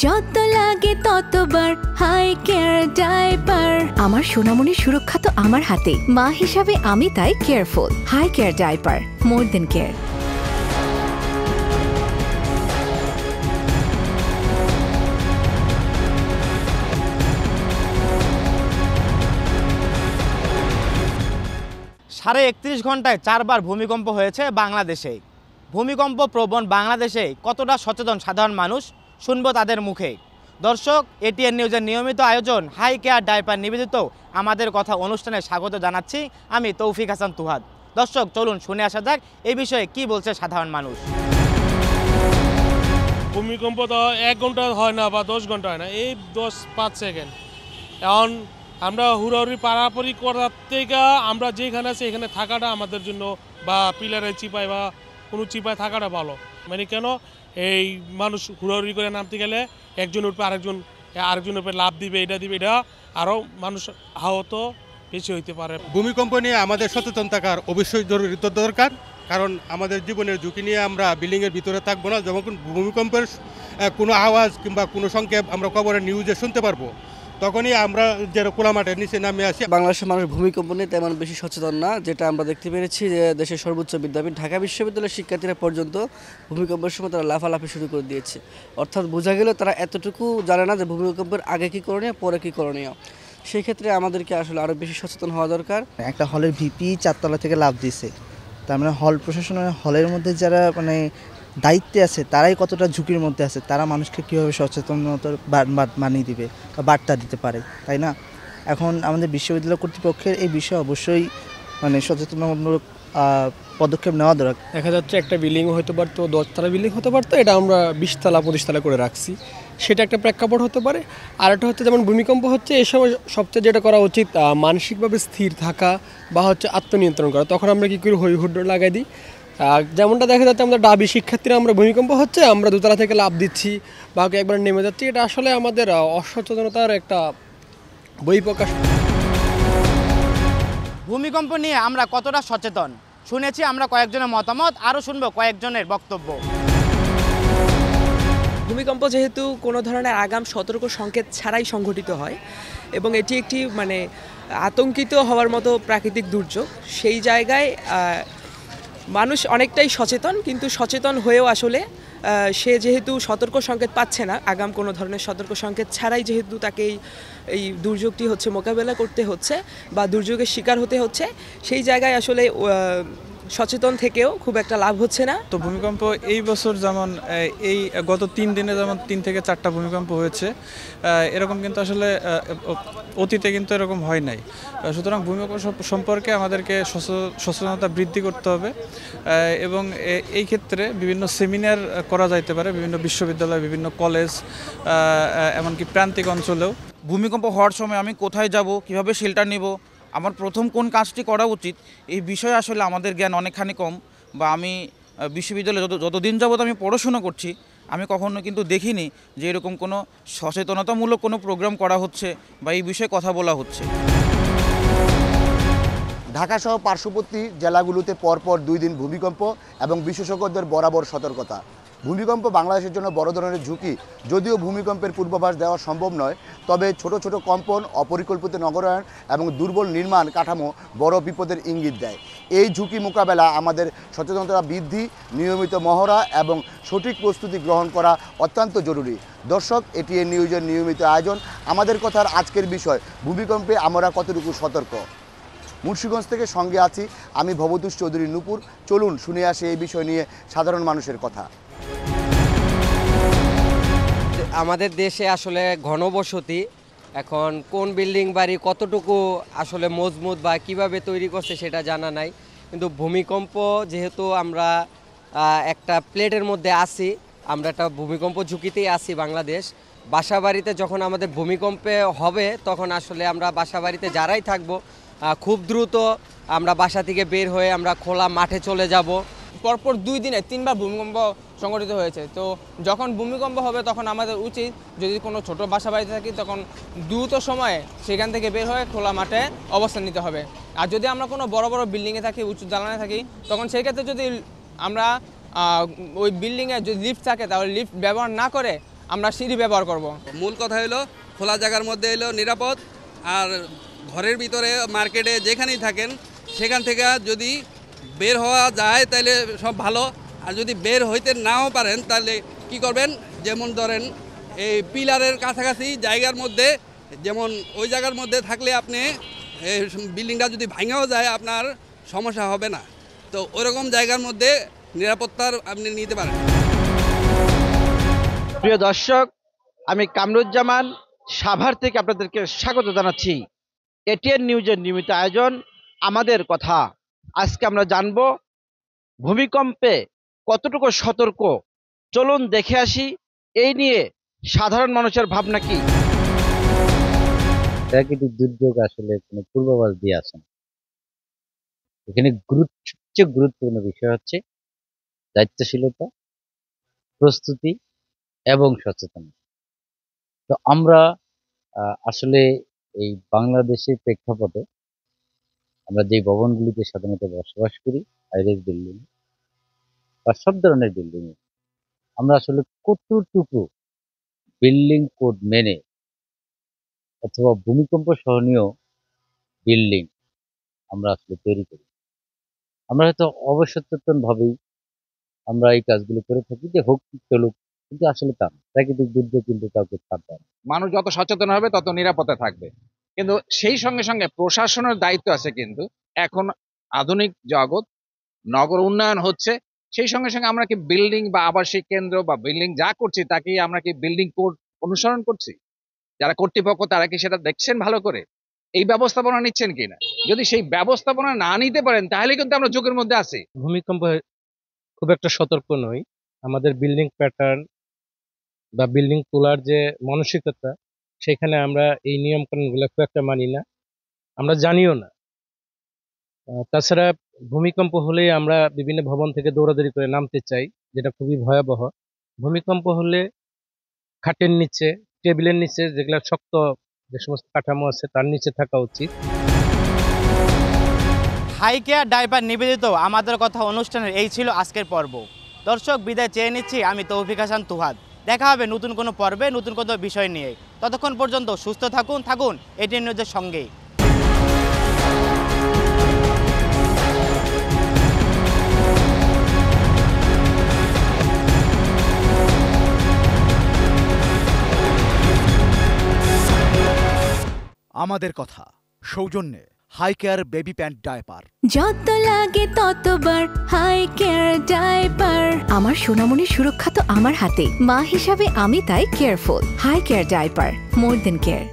যত লাগে ততবার হাই কেয়ার ডাইপার। আমার সোনামণির সুরক্ষা তো আমার হাতে, মা হিসাবে আমি তাই কেয়ারফুল। হাই কেয়ার ডাইপার, মোর দেন কেয়ার। সাড়ে 31 ঘন্টায় 4 বার ভূমিকম্প হয়েছে বাংলাদেশে। ভূমিকম্প প্রবণ বাংলাদেশে কতটা সচেতন সাধারণ মানুষ, শুনবো তাদের মুখে। দর্শক, এটিএন নিউজের নিয়মিত আয়োজন হাই কেয়ার ডাইপার নিবেদিত আমাদের কথা অনুষ্ঠানে স্বাগত জানাচ্ছি আমি তৌফিক হাসান তুহাদ। দর্শক, চলুন শুনে আসা যাক এই বিষয়ে কি বলছে সাধারণ মানুষ। ভূমিকম্প তো 1 ঘন্টা হয় না বা 10 ঘন্টা হয় না, এই 10-5 সেকেন্ড। এখন আমরা হুড়াহুড়ি পারাপারি করার থেকে আমরা যেখানে আছি এখানে থাকাটা আমাদের জন্য, বা পিলারের চিপায় বা কোনো চিপায় থাকাটা ভালো। মানে কেন, এই মানুষ হুড়াহুড়ি করে নামতে গেলে একজনের উপরে আরেকজনের উপরে লাভ দিবে, এটা দিবে, এটা আরও মানুষ আহত বেশি হইতে পারে। ভূমিকম্প নিয়ে আমাদের সচেতন থাকার অবশ্যই জরুরি দরকার, কারণ আমাদের জীবনের ঝুঁকি নিয়ে আমরা বিল্ডিংয়ের ভিতরে থাকবো না। যখন ভূমিকম্পের কোনো আওয়াজ কিংবা কোনো সংক্ষেপ আমরা খবরের নিউজে শুনতে পারবো, তখনই আমরা যেটা খোলা মাঠের নিচে নামে আসি। বাংলাদেশের মানুষ ভূমিকম্প নিয়ে তেমন বেশি সচেতন না, যেটা আমরা দেখতে পেরেছি যে দেশের সর্বোচ্চ বিদ্যাপীঠ ঢাকা বিশ্ববিদ্যালয়ের শিক্ষার্থীরা পর্যন্ত ভূমিকম্পের সময় তারা লাফালাফি শুরু করে দিয়েছে। অর্থাৎ বোঝা গেল তারা এতটুকু জানে না যে ভূমিকম্পের আগে কী করণীয়, পরে কী করণীয়। সেই ক্ষেত্রে আমাদেরকে আসলে আরও বেশি সচেতন হওয়া দরকার। একটা হলের ভিপি 4 তলা থেকে লাফ দিছে, তার মানে হল প্রশাসনের হলের মধ্যে যারা দায়িত্বে আছে তারাই কতটা ঝুঁকির মধ্যে আছে, তারা মানুষকে কীভাবে সচেতনতার বানিয়ে দিবে বা বার্তা দিতে পারে, তাই না? এখন আমাদের বিশ্ববিদ্যালয় কর্তৃপক্ষের এই বিষয়ে অবশ্যই সচেতনমূলক পদক্ষেপ নেওয়া দরকার। দেখা যাচ্ছে একটা বিল্ডিং হতে পারতো, 10 তলা বিল্ডিং হতে পারতো, এটা আমরা 20 তলা 25 তলা করে রাখছি, সেটা একটা প্রেক্ষাপট হতে পারে। আর একটা হচ্ছে যেমন ভূমিকম্প হচ্ছে, এই সময় সবচেয়ে যেটা করা উচিত মানসিকভাবে স্থির থাকা বা আত্মনিয়ন্ত্রণ করা। তখন আমরা কী করি, হই হুড্ডোর লাগাই দিই। যেমনটা দেখা যাচ্ছে আমরা ডাবি শিক্ষার্থীরা, আমরা ভূমিকম্প হচ্ছে আমরা 2 তলা থেকে লাফ দিচ্ছি বা একবার নেমে যাচ্ছি, এটা আসলে আমাদের অসচেতনতার একটা বহিঃপ্রকাশ। ভূমিকম্প নিয়ে আমরা কতটা সচেতন শুনেছি আমরা কয়েকজনের মতামত, আরও শুনবো কয়েকজনের বক্তব্য। ভূমিকম্প যেহেতু কোনো ধরনের আগাম সতর্ক সংকেত ছাড়াই সংঘটিত হয় এবং এটি একটি আতঙ্কিত হওয়ার মতো প্রাকৃতিক দুর্যোগ, সেই জায়গায় মানুষ অনেকটাই সচেতন, কিন্তু সচেতন হয়েও আসলে সে যেহেতু সতর্ক সংকেত পাচ্ছে না, আগাম কোনো ধরনের সতর্ক সংকেত ছাড়াই যেহেতু তাকে এই দুর্যোগটি মোকাবেলা করতে হচ্ছে বা দুর্যোগের শিকার হতে হচ্ছে, সেই জায়গায় আসলে সচেতন থেকেও খুব একটা লাভ হচ্ছে না। তো ভূমিকম্প এই বছর যেমন এই গত 3 দিনে যেমন 3 থেকে 4টা ভূমিকম্প হয়েছে, এরকম কিন্তু আসলে অতীতে কিন্তু এরকম হয় নাই। সুতরাং ভূমিকম্প সম্পর্কে আমাদেরকে সচেতনতা বৃদ্ধি করতে হবে এবং এই ক্ষেত্রে বিভিন্ন সেমিনার করা যাইতে পারে বিভিন্ন বিশ্ববিদ্যালয়, বিভিন্ন কলেজ, এমনকি প্রান্তিক অঞ্চলেও। ভূমিকম্প হওয়ার সময় আমি কোথায় যাব, কিভাবে শেল্টার নেব, আমার প্রথম কোন কাজটি করা উচিত, এই বিষয়ে আসলে আমাদের জ্ঞান অনেকখানি কম। বা আমি বিশ্ববিদ্যালয়ে যতদিন যাবত আমি পড়াশোনা করছি, আমি কখনো কিন্তু দেখিনি যে এরকম কোনো সচেতনতামূলক কোনো প্রোগ্রাম করা হচ্ছে বা এই বিষয়ে কথা বলা হচ্ছে। ঢাকাসহ পার্শ্ববর্তী জেলাগুলোতে পরপর 2 দিন ভূমিকম্প এবং বিশেষজ্ঞদের বরাবর সতর্কতা। ভূমিকম্প বাংলাদেশের জন্য বড় ধরনের ঝুঁকি। যদিও ভূমিকম্পের পূর্বাভাস দেওয়া সম্ভব নয়, তবে ছোট ছোট কম্পন, অপরিকল্পিত নগরায়ণ এবং দুর্বল নির্মাণ কাঠামো বড় বিপদের ইঙ্গিত দেয়। এই ঝুঁকি মোকাবেলা আমাদের সচেতনতা বৃদ্ধি, নিয়মিত মহড়া এবং সঠিক প্রস্তুতি গ্রহণ করা অত্যন্ত জরুরি। দর্শক, এটিএন নিউজের নিয়মিত আয়োজন আমাদের কথার আজকের বিষয়, ভূমিকম্পে আমরা কতটুকু সতর্ক। মুন্সিগঞ্জ থেকে সঙ্গে আছি আমি ভবতোষ চৌধুরী নূপুর। চলুন শুনে আসি এই বিষয় নিয়ে সাধারণ মানুষের কথা। আমাদের দেশে আসলে ঘনবসতি, এখন কোন বিল্ডিং বাড়ি কতটুকু আসলে মজবুত বা কিভাবে তৈরি করছে সেটা জানা নাই, কিন্তু ভূমিকম্প যেহেতু আমরা একটা প্লেটের মধ্যে আছি, আমরা একটা ভূমিকম্প ঝুঁকিতেই আছি বাংলাদেশ। বাসা বাড়িতে যখন আমাদের ভূমিকম্পে হবে, তখন আসলে আমরা বাসা বাড়িতে যারাই থাকবো খুব দ্রুত আমরা বাসা থেকে বের হয়ে আমরা খোলা মাঠে চলে যাব। পরপর 2 দিনে 3 বার ভূমিকম্প সংঘটিত হয়েছে। তো যখন ভূমিকম্প হবে তখন আমাদের উচিত, যদি কোনো ছোট বাসা বাড়িতে থাকি, তখন দ্রুত সময়ে সেখান থেকে বের হয়ে খোলা মাঠে অবস্থান নিতে হবে। আর যদি আমরা কোনো বড় বড় বিল্ডিংয়ে থাকি, উঁচু দালানে থাকি, তখন সেই ক্ষেত্রে যদি আমরা ওই বিল্ডিংয়ে যদি লিফট থাকে, তাহলে লিফট ব্যবহার না করে আমরা সিঁড়ি ব্যবহার করব। মূল কথা হলো খোলা জায়গার মধ্যে হলো নিরাপদ, আর ঘরের ভিতরে মার্কেটে যেখানেই থাকেন সেখান থেকে যদি বের হওয়া যায় তাহলে সব ভালো, আর যদি বের হইতে নাও পারেন তাহলে কি করবেন, যেমন ধরেন এই পিলারের কাছাকাছি জায়গার মধ্যে, যেমন ওই জায়গার মধ্যে থাকলে আপনি বিল্ডিংটা যদি ভাঙাও যায় আপনার সমস্যা হবে না, তো ওরকম জায়গার মধ্যে নিরাপত্তার আপনি নিতে পারেন। প্রিয় দর্শক, আমি কামরুজ্জামান সাভার থেকে আপনাদেরকে স্বাগত জানাচ্ছি এটিএন নিউজের নিয়মিত আয়োজন আমাদের কথা। আজকে আমরা জানব ভূমিকম্পে কতটুকু সতর্ক, চলুন দেখে আসি এই নিয়ে সাধারণ মানুষের ভাবনা কি। প্রাকৃতিক দুর্যোগ আসলে কোনো পূর্বাভাস দিয়ে আসে না। এখানে সবচেয়ে গুরুত্বপূর্ণ বিষয় হচ্ছে দায়িত্বশীলতা, প্রস্তুতি এবং সচেতনতা। তো আমরা আসলে এই বাংলাদেশের প্রেক্ষাপটে আমরা যে ভবনগুলিতে সাধারণত বসবাস করি, হাইরাইজ বিল্ডিং বা সব ধরনের বিল্ডিং, আমরা আসলে কতটুকু বিল্ডিং কোড মেনে অথবা ভূমিকম্প সহনীয় বিল্ডিং আমরা আসলে তৈরি করি। আমরা হয়তো অবসচেতনভাবেই আমরা এই কাজগুলো করে থাকি যে হোক চলুক, কিন্তু আসলে তা না। প্রাকৃতিক দুর্যোগ কিন্তু কাউকে ছাড় দেয় না। মানুষ যত সচেতন হবে তত নিরাপদে থাকবে, কিন্তু সেই সঙ্গে সঙ্গে প্রশাসনের দায়িত্ব আছে। কিন্তু এখন আধুনিক জগৎ, নগর উন্নয়ন হচ্ছে, সেই সঙ্গে সঙ্গে আমরা কি বিল্ডিং বা আবাসিক কেন্দ্র বা বিল্ডিং যা করছি তাকে আমরা কি বিল্ডিং কোড অনুসরণ করছি? যারা কর্তৃপক্ষ তারা কি সেটা দেখছেন ভালো করে? এই ব্যবস্থাপনা নিচ্ছেন কিনা? যদি সেই ব্যবস্থাপনা না নিতে পারেন তাহলে কিন্তু আমরা ঝুঁকির মধ্যে আছি। ভূমিকম্প খুব একটা সতর্ক নই। আমাদের বিল্ডিং প্যাটার্ন বা বিল্ডিং তোলার যে মানসিকতা, সেখানে আমরা এই নিয়মকানুনগুলো খুব একটা মানি না, আমরা জানিও না। তাছাড়া ভূমিকম্প হলেই আমরা বিভিন্ন ভবন থেকে দৌড়াদৌড়ি করে নামতে চাই, যেটা খুবই ভয়াবহ। ভূমিকম্প হলে খাটের নিচে, টেবিলের নিচে, যেগুলো শক্ত যে সমস্ত কাঠামো আছে তার নিচে থাকা উচিত। হাই কেয়ার ডাইপার নিবেদিত আমাদের কথা অনুষ্ঠানের এই ছিল আজকের পর্ব। দর্শক, বিদায় চেয়ে নিচ্ছি আমি তৌফিক হাসান তুহাদ। দেখা হবে নতুন কোনো পর্বে নতুন কোনো বিষয় নিয়ে। ততক্ষণ পর্যন্ত সুস্থ থাকুন এটিএন নিউজের সঙ্গেই। আমাদের কথা সৌজন্যে high care baby pant diaper. যত লাগে ততবার হাই কেয়ার ডাইপার। আমার সোনামণির সুরক্ষা তো আমার হাতে, মা হিসাবে আমি তাই কেয়ারফুল। হাই কেয়ার ডাইপার, মোর দেন কেয়ার।